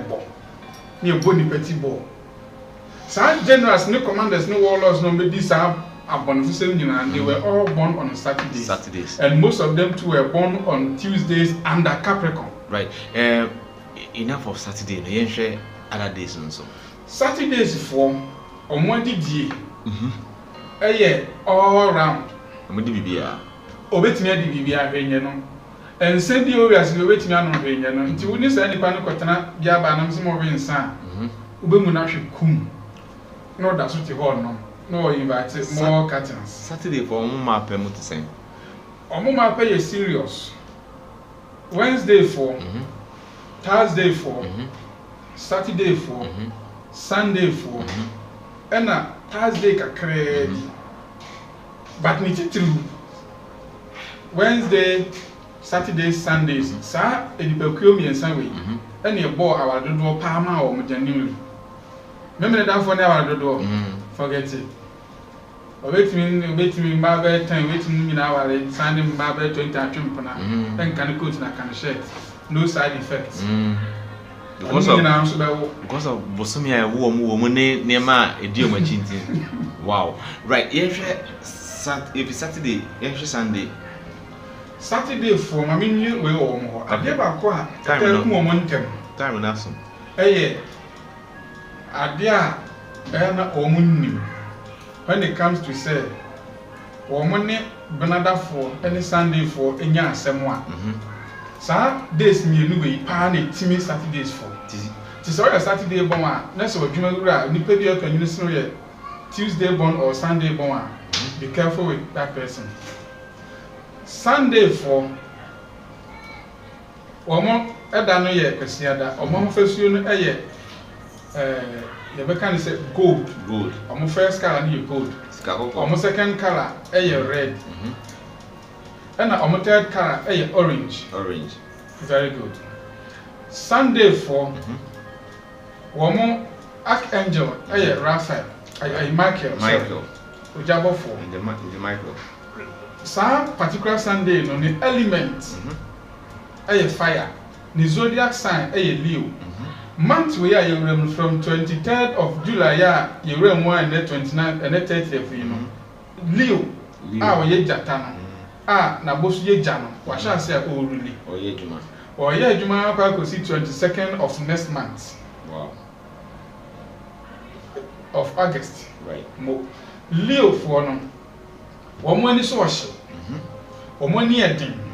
ball. Near Bonnie Petty ball. Some generals, no commanders, no warlords, no this are. And they were all born on Saturdays. And most of them too were born on Tuesdays under Capricorn. Right. Enough of Saturday. No, you share other days also. Saturdays for on one day. All round. I'm the BBA. Obey me the BBA, and send you as you wait me on Venian until we need any panicotana, Yabanam, some more in San. Ubemunashi cum. No, that's what you hold no. No, invited more curtains. Saturday for Mama Permut to sing. Mama pay is serious. Wednesday for Thursday for Saturday for Sunday for and Thursday credit. But me too. Wednesday, Saturday, Sundays. Sir, and you and Sunday. And your boy, I will do Palma or Mujanil. Remember that for never do. Forget it. obetimi mbabe 10 obetimi nyina wale Sunday mbabe 20 atwempona then can coat na can shirt no side effects because of bosomi a wo mu ne ma edio ma chintin wow right if Saturday Sunday for my menu we o mo ade ba ko a time no mo ntem time na so ade a na o mu nnim when it comes to say woman ne Benada for any Sunday for enya asem a sa days mienu we pa na timi Saturdays for ti so ya Saturday bon a na so adwuma gura nipa bi akanyu sino ye Tuesday born or Sunday born a be careful with that person. Sunday for woman eda no ye kwesiada omon fesuo no eye you can say gold. First color is gold. Second color is red. And third color is orange. Very good. Sunday for archangel is Raphael. Michael. Ujabo for. The Michael. Some particular Sunday no the element is fire. The zodiac sign is Leo. Month we are from 23rd of July, you run 1 and 29th and 30th, you know. Leo, ye Jatano. Na boss ye Jano, what shall I say, oh, really? Or ye Juma, I could see 22nd of next month. Wow. Of August. Right. Leo for no. One money social. One money a ding.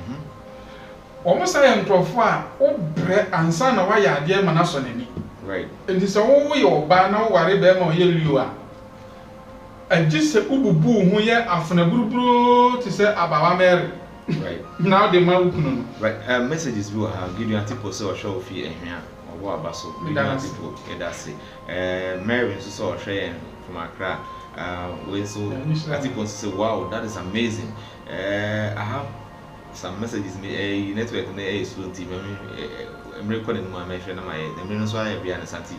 Almost I am profile, bread and son of why I dear Manasonini. Right. And this all your banner, worry them or you are. And just a ubu who ye after a buru to say about Mary. Right. Now the man. Right. Messages will have give you a tip or so show fee and here or what basso. People, that's it. Mary saw share from Accra. When so I think want to say, wow, that is amazing. I have some messages me network na slow team I'm recording my mention my the so I be an santi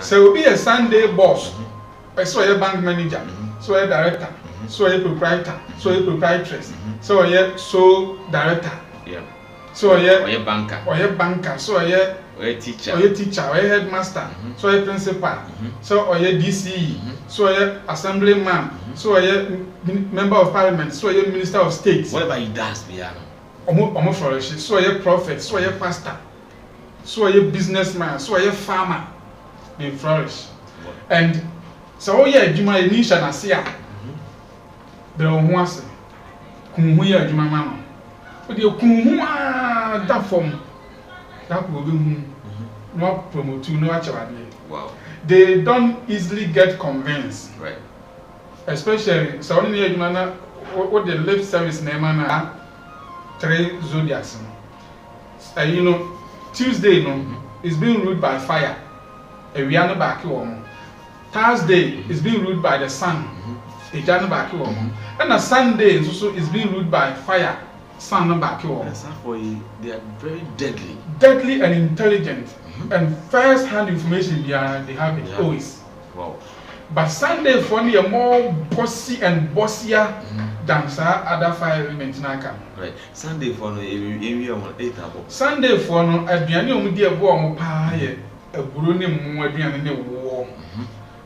so will be a Sunday boss so a bank manager so a director so a proprietor so a proprietress so a so director so a banker so a teacher or a headmaster so a principal so or a DCE so a assemblyman so a member of parliament so a minister of state whatever he does omo flourish so a prophet so a pastor so a businessman so a farmer they flourish and so adwuma enisha na se a there ho ase kunhu ya adwuma ma no o de kunhu a da form that will be no promote no actually. Wow. They don't easily get convinced. Right. Especially so only adwuma what the lip service name na 3 zodiacs. You know Tuesday is being ruled by fire. We are not back home. Thursday is being ruled by the sun. And a Sunday is being ruled by fire. Sun back home. They are very deadly. Deadly and intelligent. And first-hand information they have it always. Wow. But Sunday for me are more bossy and bossier than other 5 elements na come. Right. Sunday for no area on 8 abo. Sunday for no aduane omu di ebo omu pa ye eburo ne mu aduane ne wo.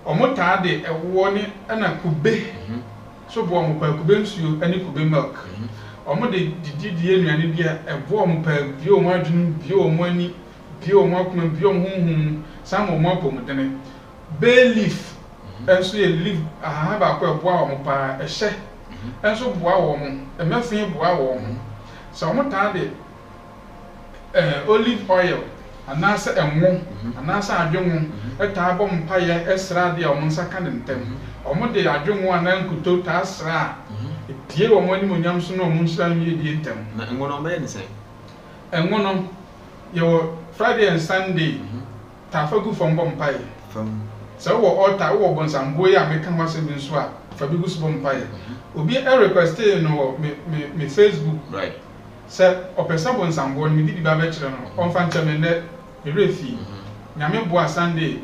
Omu ta de ewo ne na kube. So bo omu pa kube nsuo ani kube milk. Omu de didi aduane bia ebo omu pa bi omu adwunu bi omu ani bi omu akoma bi omu hunhun sam omu apomudene. Bay leaf enso ye leaf aha ba ko ebo omu pa ehye enso boa wo mo emefin boa wo mo so mo ta de olive oil anasa enwo anasa adwenwo eta bom paye esra de o mo nsaka de ntem o mo de adwenwo anankuto ta asra tie wo mo ani mo nyam so no mo nsra mi de ntem na enwo no me ni say enwo no yo Friday and Sunday ta fagu from bom paye from so wo altar wo bonsambo ya me kan wase bi so a fa bi gusu bom paye obi request no me Facebook right say opesa bonsambo me di ba be kire no on fa nche me ne refi nyame boa Sunday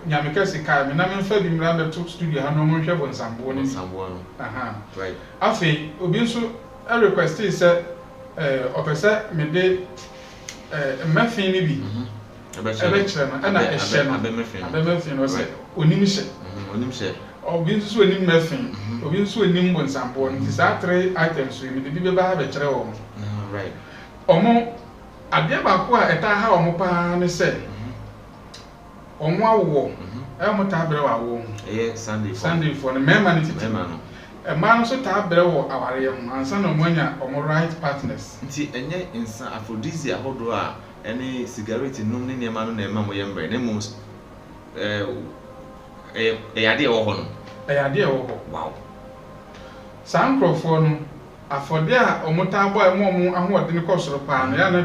nyameka sika me na me fa bi mra beto studio ha no mo hwe bonsambo ni aha right afi obi nso a request is opese me de mafin ni bi ebe chere na na ehye no abemafin no se onim hye obi nso onim mafin obi nso onim bonsambo ni sa 3 items we me de bi ba ha be chere wo right omo ade ba ko a eta ha omo pa ne se omo awo mo ta bere wa wo Sunday for the member ni titi man so ta bere wo aware ho ansa na omonya omo right partners nti enye insa aphrodisia hodo a ene cigarette num ne niam no na ema mo yembre ne mum yade e wo ho no yade e wo ho wow sankrofo no afode a omo ta boy mo ahode ne kosoro pa no ya na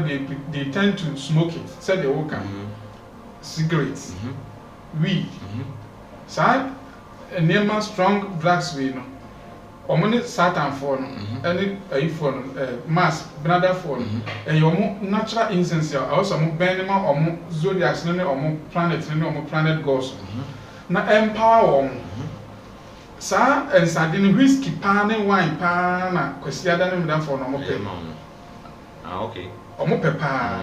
they tend to smoke it said they will come cigarettes weed sa enema strong drugs we no omo ne satan for no any for mass brother for no omo natural incense also omo benema omo zodiacs ne omo planet ne omo planet gods na empower omo sa ensade ne whiskey pa ne wine pa na kwasiada ne meda for no omo pe okay omo pe pa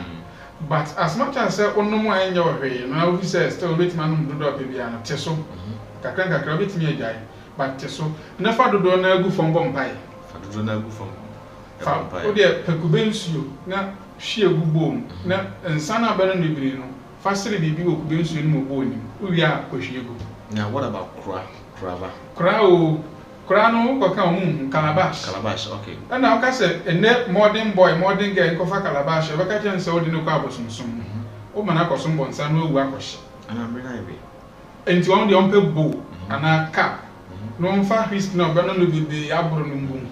but as much as onom anya ohwe na obi say still betima no dodo pe bia na teso kakra betimi ajai but teso na fa dodo na agu fom bom pai fa dodo na agu fom o de pekube nsuo na hwie agu bom na nsana abano ne biri no fa sere bibi wo kube nsuo ni mo bo ni uwi a kohwie agu na what about kra no ko ka omu calabash okay na o ka se ene modern girl ko fa calabash e ba ka chen se o de no ko abosumsum o mana ko sum bonsa no owu akohye ana mbena ibe enti on de on pe bo ana cap no on fa whisk no ba no bi abro no mbum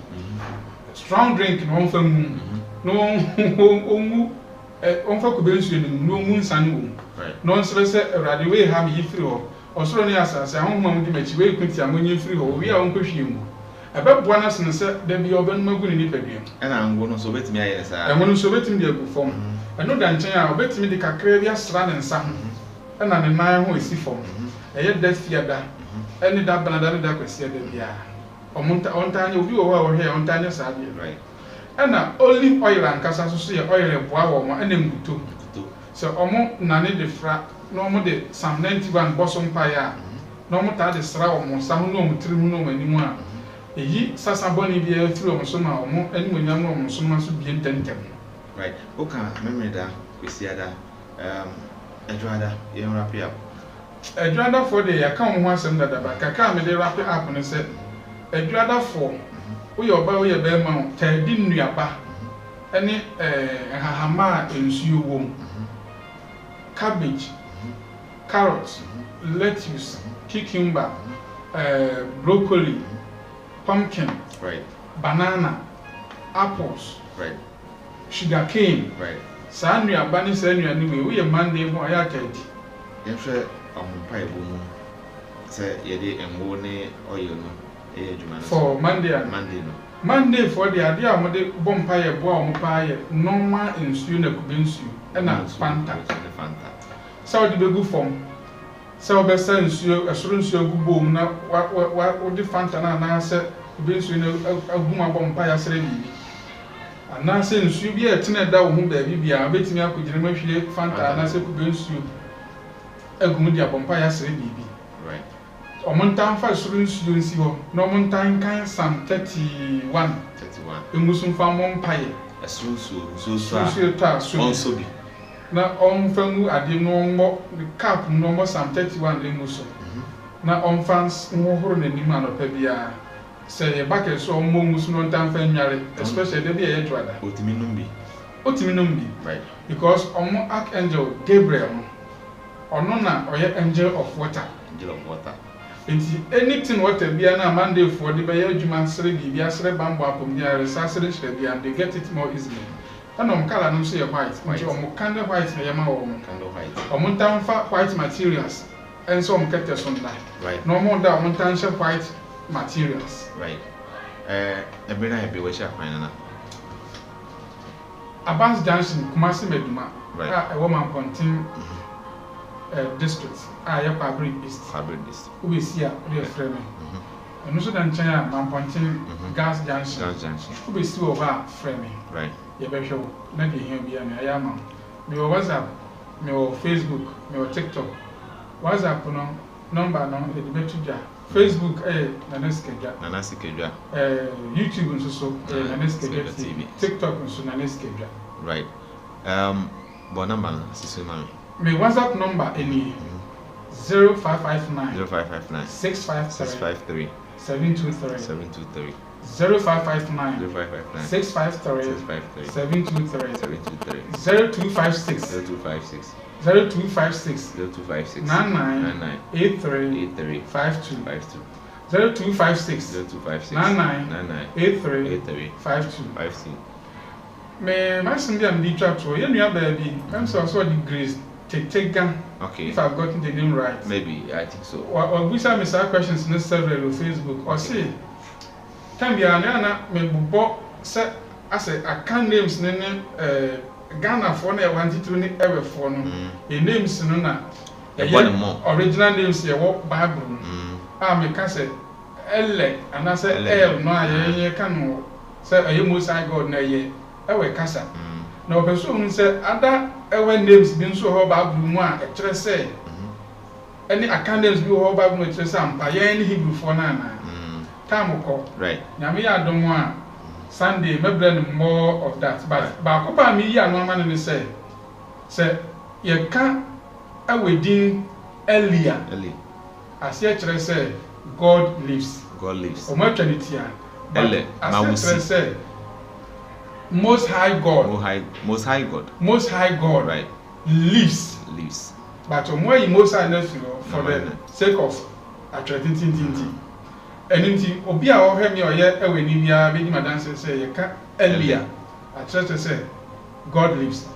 strong drink no on fa mum no on fa ko be nsuo no mu nsan wo no on se radio we ha mi yifiri ho osoro ni asase ahonhom am di machi we kuti amonye firi ho wi a onkohwie mu ebeboa na sene se da bi oban magu ni nipadua na ngo no so betimi aye sa ngo no so betimi de agu fom eno da nchen a obetimi de kakra bi asra ne nsa ho na ne nan ho esi fom eye da fiada eni da banada ne da kwasi da bia omonta anya obi wo wa hwe ontanya sa bi right ena olive oil ankasa so ye oil eboa wo mo ena nguto so omo nane de fra no mo de Psalm 91 bosom pa ya no mo ta de sra wo mo sa ho no mo tirim no mo animu a eyi sasa boni bi e firi wo so ma omo animu nyam no mo so ma so bi entantem right oka memory da kwesiada adwada ye wrap up adwada for the ya kan ho asem da ba kaka me de wrap up ne se adwada for wo ye oba wo ye be ma ta di nnuaba ene hahama ensuo wo cabbage carrots, lettuce, cucumber, broccoli, pumpkin, right, banana, apples, right, sugar cane, right. Sa nnuaba ni sa nnuaba ni we Monday ho aya tadi. Yehwe ompa ebo mu. Se yede enwo ne oil no adwuma no. For Monday no. Monday for the ade a mo de bompa ye bo a mo pa ye normal nsuo na kube nsuo na Fanta. So the begu form. So be say nsuo esoro nsuo gubom na wo de Fanta na say be nsuo na aguma bompa ya sere bibi. Ana say nsuo bi etene da wo ho ba bibia betimi akogire mahwie Fanta na say kube nsuo agum dia bompa ya sere bibi. Right. Omontan fa esoro nsuo nsi ho na omontan kan Psalm 31. Emusun fa mompa ye. Esoro nsuo ta so bi. Na on fangu ade no mo cap no mo Psalm 31 le muso na on fans nwohoro na nim anopa bia say bucket so mo muso no ntan fa nware especially the bia ye twada otimi numbi right because on archangel Gabriel ono na oye angel of water anything water bia na Monday for the bia adwuma sere bibia sere bambo apom bia resasere sere bia they get it more easily. And color no say white, candle white na yama candle white. Omuntan fa white materials and some ketes on that. Right. No more that omuntan white materials. Right. Ebena be which na. Abans Junction Kumasi Meduma. Right. A woman contain district a yɛ Kwabere East wobɛsi a wode frɛ me ɛno so da nkyɛn a Mamponten gas junction wobɛsi wɔ hɔ a frɛ me yɛbɛhwɛ wo na deɛ hia bia me ayɛ ama mewɔ WhatsApp mewɔ Facebook mewɔ TikTok WhatsApp no number no yɛde bɛto dwa Facebook Nana Sikedwa YouTube nso so Nana Sikedwa TV TikTok nso Nana Sikedwa right bon number siso mami me WhatsApp number any 0559 653 723 0559 653 723 0256 99 83 52 0256 99 83 52 me masin dia ndi twa to ye nua baby I'm so the Grace Tetega. Okay, if I've gotten the name right, maybe I think so. Or we some questions in several on Facebook or say can be na me bo say as a can names ne Ghana for na wanted to ne ever for no the names no na original names ye wo Bible me can say elle and I say no ye can no say aye Most High God na ye ewe kasa na person say other ewe names bi nso ho Bible mu a e kire say any names bi ho Bible mu kire say ampa ye ni Hebrew for na na time ko right nyame ya dom a Sunday maybe more of that but ba ko ba mi ya no ma ne say ye ka ewe din earlier as ye kire say God lives o ma trinity a ele ma wusi say Most High God. Most High God. Most High God. Right. Lives. But why Most High nephew for the sake of attracting. Anything. Obi a ohe mi oye ewe ni bia be di madam say ye ka earlier. Attract say God lives.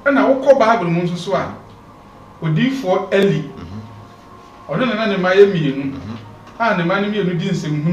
And na wokọ Bible mu nso so a odi for early. Ono na ne ma ye mienu. Ah ne ma ne mienu di nsem